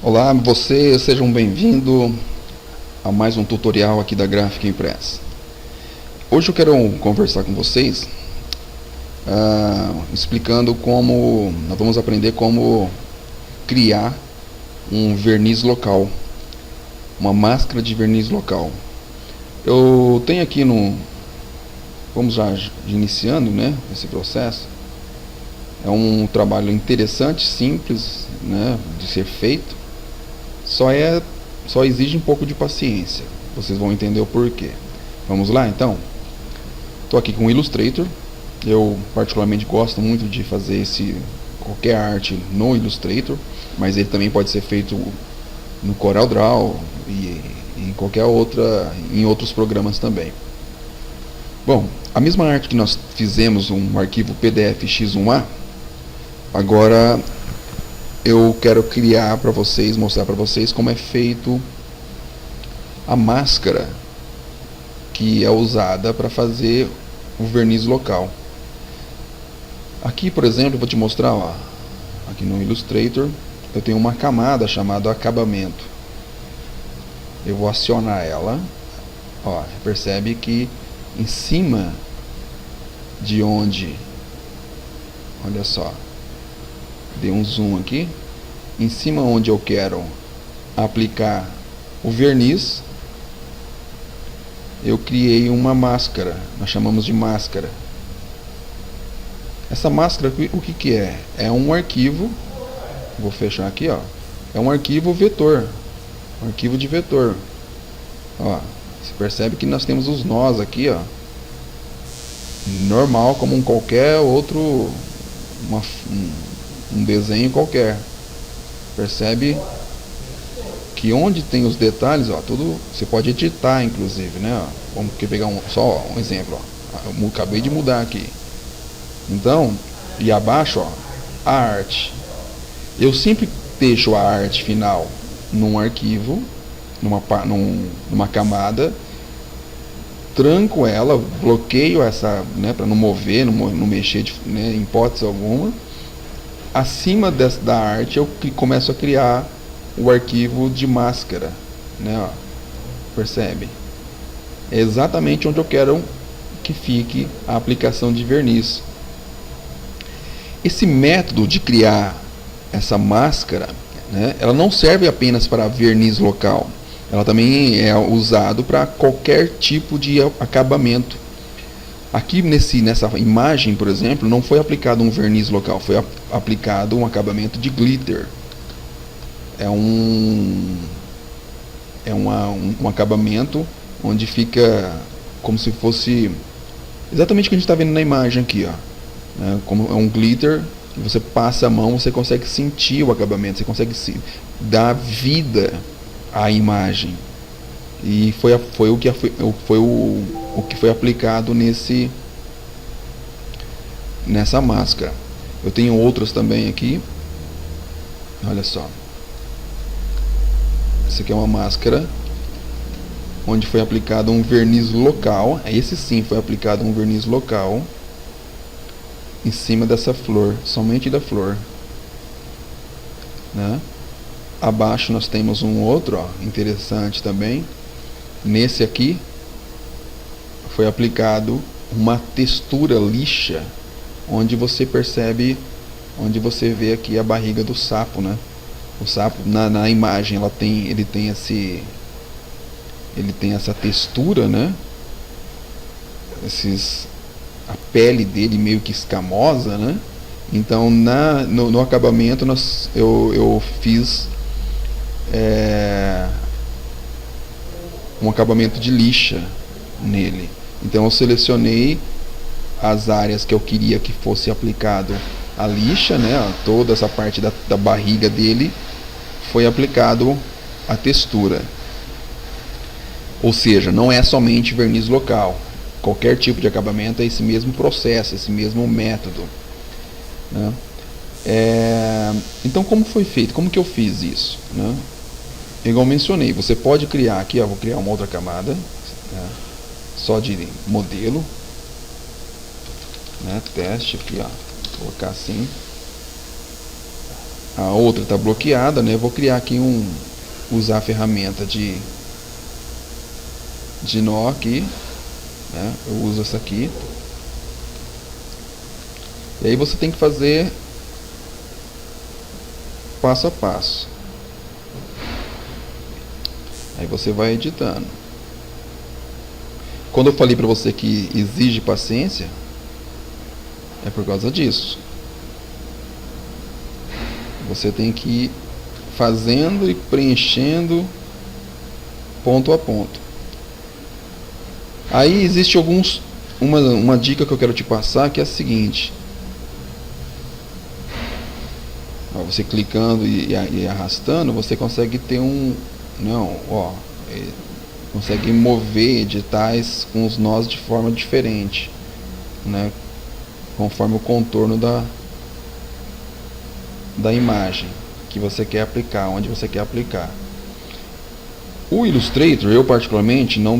Olá, vocês, sejam bem-vindos a mais um tutorial aqui da Gráfica Impressa. Hoje eu quero conversar com vocês explicando como nós vamos aprender como criar um verniz local, uma máscara de verniz local. Eu tenho aqui vamos já iniciando, né, esse processo. É um trabalho interessante, simples, né, de ser feito. Só exige um pouco de paciência. Vocês vão entender o porquê. Vamos lá, então. Estou aqui com o Illustrator. Eu particularmente gosto muito de fazer qualquer arte no Illustrator, mas ele também pode ser feito no CorelDRAW e em outros programas também. Bom, a mesma arte que nós fizemos um arquivo PDF X1A, agora eu quero criar para vocês, mostrar para vocês como é feito a máscara que é usada para fazer o verniz local. Aqui, por exemplo, eu vou te mostrar, ó, aqui no Illustrator, eu tenho uma camada chamada acabamento. Eu vou acionar ela, ó, percebe que em cima de onde, olha só, dei um zoom aqui, em cima onde eu quero aplicar o verniz, eu criei uma máscara, nós chamamos de máscara. Essa máscara, o que é? É um arquivo, vou fechar aqui, ó, é um arquivo vetor, um arquivo de vetor. Ó, você percebe que nós temos os nós aqui, ó, normal como qualquer outro, um desenho qualquer. Percebe que onde tem os detalhes, ó, tudo você pode editar, inclusive, né? Vamos pegar só um exemplo, ó. Eu acabei de mudar aqui. Então, e abaixo, ó, a arte. Eu sempre deixo a arte final num arquivo, numa camada, tranco ela, bloqueio essa, né, para não mover, não mexer né, em hipótese alguma. Acima da arte eu começo a criar o arquivo de máscara, né, ó, percebe? É exatamente onde eu quero que fique a aplicação de verniz. Esse método de criar essa máscara, né, ela não serve apenas para verniz local, ela também é usado para qualquer tipo de acabamento. Aqui nessa imagem, por exemplo, não foi aplicado um verniz local, foi aplicado um acabamento de glitter. É um acabamento onde fica como se fosse exatamente o que a gente está vendo na imagem aqui, ó. Como é um glitter, você passa a mão, você consegue sentir o acabamento, você consegue dar vida à imagem. E foi o que foi aplicado nessa máscara. Eu tenho outras também aqui. Olha só. Essa aqui é uma máscara onde foi aplicado um verniz local. Esse sim foi aplicado um verniz local em cima dessa flor, somente da flor, né? Abaixo nós temos um outro, ó, interessante também. Nesse aqui foi aplicado uma textura lixa, onde você percebe, onde você vê aqui a barriga do sapo, né? O sapo na imagem ele tem essa textura, né? A pele dele meio que escamosa, né? Então no acabamento eu fiz um acabamento de lixa nele. Então eu selecionei as áreas que eu queria que fosse aplicado a lixa, né? Toda essa parte da barriga dele foi aplicado a textura. Ou seja, não é somente verniz local. Qualquer tipo de acabamento é esse mesmo processo, esse mesmo método, né? Então como foi feito? Como que eu fiz isso, né? Igual mencionei, você pode criar aqui, ó, vou criar uma outra camada, né, só de modelo, né, teste aqui, ó, vou colocar assim, a outra está bloqueada, né? Eu vou criar aqui usar a ferramenta de nó aqui, né? Eu uso essa aqui. E aí você tem que fazer passo a passo. Aí você vai editando. Quando eu falei para você que exige paciência, é por causa disso. Você tem que ir fazendo e preenchendo ponto a ponto. Aí existe uma dica que eu quero te passar, que é a seguinte. Você clicando e arrastando, você consegue ter consegue mover editais com os nós de forma diferente, né? Conforme o contorno da imagem que você quer aplicar, onde você quer aplicar. O Illustrator, eu particularmente não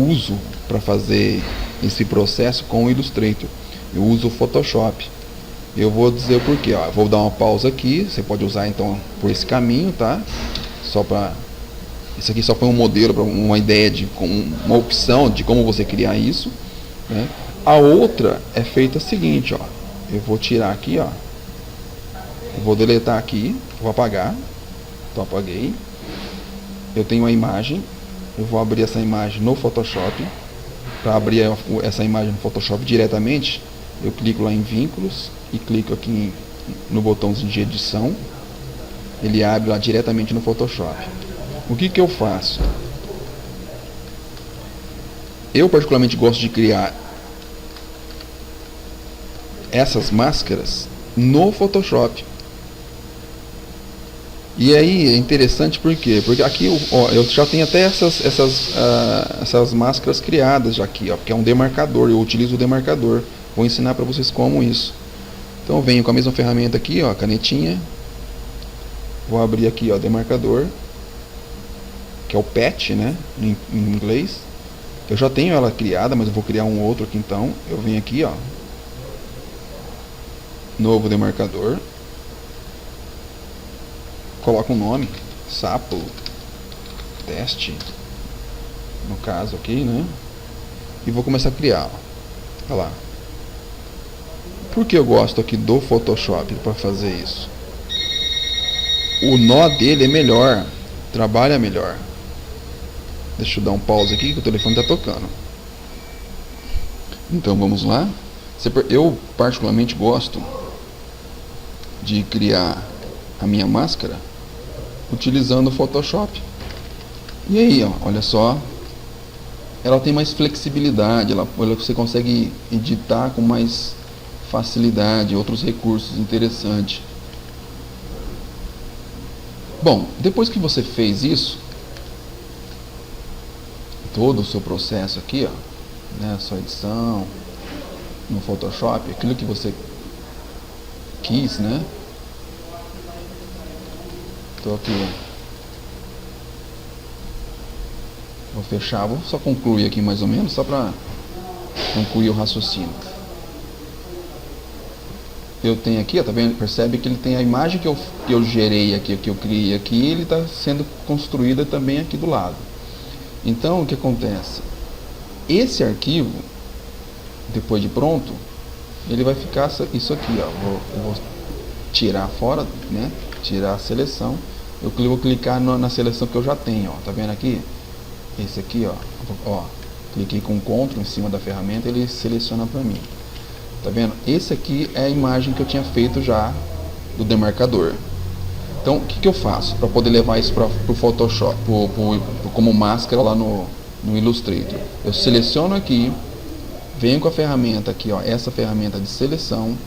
uso para fazer esse processo com o Illustrator. Eu uso o Photoshop. Eu vou dizer o porquê. Eu vou dar uma pausa aqui. Você pode usar então por esse caminho, tá? Isso aqui só foi um modelo, para uma ideia uma opção de como você criar isso, né? A outra é feita a seguinte, ó. Eu vou tirar aqui, ó. Eu vou deletar aqui, vou apagar. Então apaguei. Eu tenho a imagem. Eu vou abrir essa imagem no Photoshop. Para abrir essa imagem no Photoshop diretamente, eu clico lá em vínculos e clico aqui no botãozinho de edição. Ele abre lá diretamente no Photoshop. O que eu faço? Eu particularmente gosto de criar essas máscaras no Photoshop. E aí é interessante por quê? Porque aqui eu já tenho até essas máscaras criadas já aqui, ó, porque é um demarcador, eu utilizo o demarcador. Vou ensinar para vocês como isso. Então eu venho com a mesma ferramenta aqui, ó, canetinha. Vou abrir aqui, ó, demarcador, que é o patch, né, em inglês. Eu já tenho ela criada, mas eu vou criar um outro aqui então. Eu venho aqui, ó, novo demarcador, coloco um nome, sapo teste, no caso aqui, né, e vou começar a criar, ó. Olha lá. Por que eu gosto aqui do Photoshop para fazer isso? O nó dele é melhor, trabalha melhor. Deixa eu dar um pause aqui que o telefone está tocando. Então vamos lá. Eu particularmente gosto de criar a minha máscara utilizando o Photoshop. E aí, ó, olha só, ela tem mais flexibilidade, você consegue editar com mais facilidade, outros recursos interessantes. Bom, depois que você fez isso, todo o seu processo aqui, ó, né, sua edição no Photoshop, aquilo que você quis, né? Tô aqui, vou fechar, vou só concluir aqui mais ou menos, só para concluir o raciocínio. Eu tenho aqui, ó, tá vendo? Percebe que ele tem a imagem que eu gerei aqui, que eu criei aqui, ele está sendo construída também aqui do lado. Então o que acontece? Esse arquivo, depois de pronto, ele vai ficar isso aqui, ó. Eu vou tirar fora, né? Tirar a seleção. Eu vou clicar na seleção que eu já tenho, ó. Tá vendo aqui? Esse aqui, ó. Cliquei com Ctrl em cima da ferramenta, ele seleciona para mim. Tá vendo? Esse aqui é a imagem que eu tinha feito já do demarcador. Então, o que eu faço para poder levar isso para o Photoshop, como máscara lá no Illustrator? Eu seleciono aqui, venho com a ferramenta aqui, ó, essa ferramenta de seleção,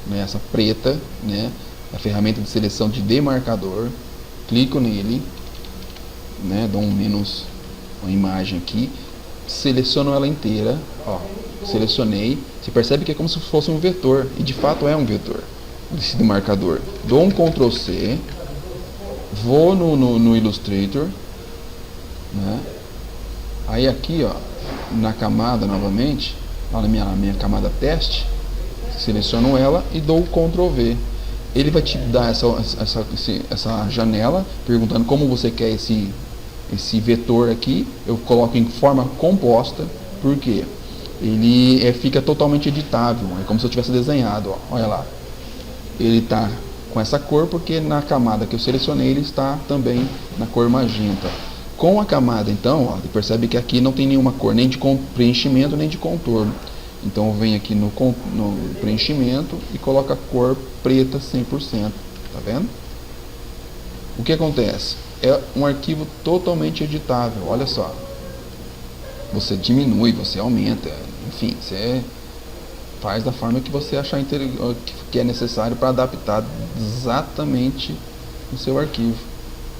né, essa preta, né, a ferramenta de seleção de demarcador, clico nele, né, dou uma imagem aqui, seleciono ela inteira, ó, selecionei. Você percebe que é como se fosse um vetor, e de fato é um vetor, esse demarcador. Dou um Ctrl C, vou no Illustrator, né? Aí aqui, ó, na camada novamente, lá na minha camada teste, seleciono ela e dou Ctrl V. Ele vai te dar essa janela perguntando como você quer esse vetor aqui. Eu coloco em forma composta, porque ele fica totalmente editável, é como se eu tivesse desenhado, ó. Olha lá, ele está com essa cor porque na camada que eu selecionei ele está também na cor magenta. Com a camada, então, ó, percebe que aqui não tem nenhuma cor, nem de preenchimento nem de contorno. Então eu venho aqui no preenchimento e coloco a cor preta 100%, tá vendo? O que acontece? É um arquivo totalmente editável, olha só. Você diminui, você aumenta, enfim, você faz da forma que você achar que é necessário para adaptar exatamente o seu arquivo.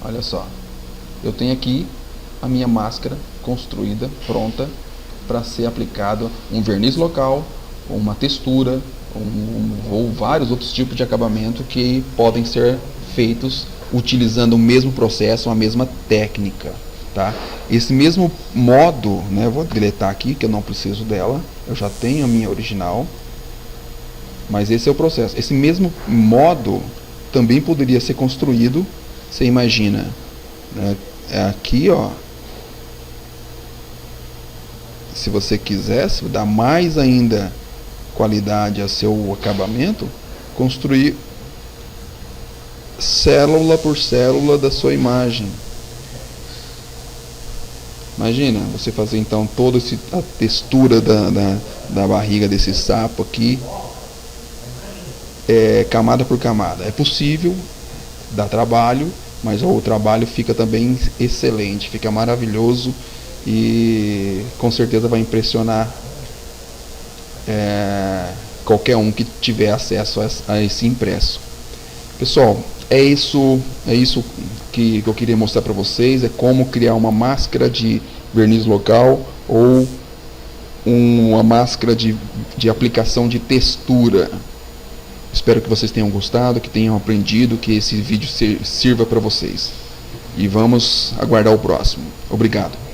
Olha só, eu tenho aqui a minha máscara construída, pronta para ser aplicado um verniz local, ou uma textura, ou vários outros tipos de acabamento que podem ser feitos utilizando o mesmo processo, a mesma técnica, tá? Esse mesmo modo, né, eu vou deletar aqui que eu não preciso dela, eu já tenho a minha original, mas esse é o processo. Esse mesmo modo também poderia ser construído, você imagina, né, aqui, ó, se você quisesse dar mais ainda qualidade ao seu acabamento, construir célula por célula da sua imagem. Imagina você fazer então toda a textura da barriga desse sapo aqui, camada por camada. É possível, dá trabalho, mas o trabalho fica também excelente, fica maravilhoso e com certeza vai impressionar qualquer um que tiver acesso a esse impresso. Pessoal, é isso que eu queria mostrar para vocês, é como criar uma máscara de verniz local ou uma máscara de aplicação de textura. Espero que vocês tenham gostado, que tenham aprendido, que esse vídeo sirva para vocês. E vamos aguardar o próximo. Obrigado.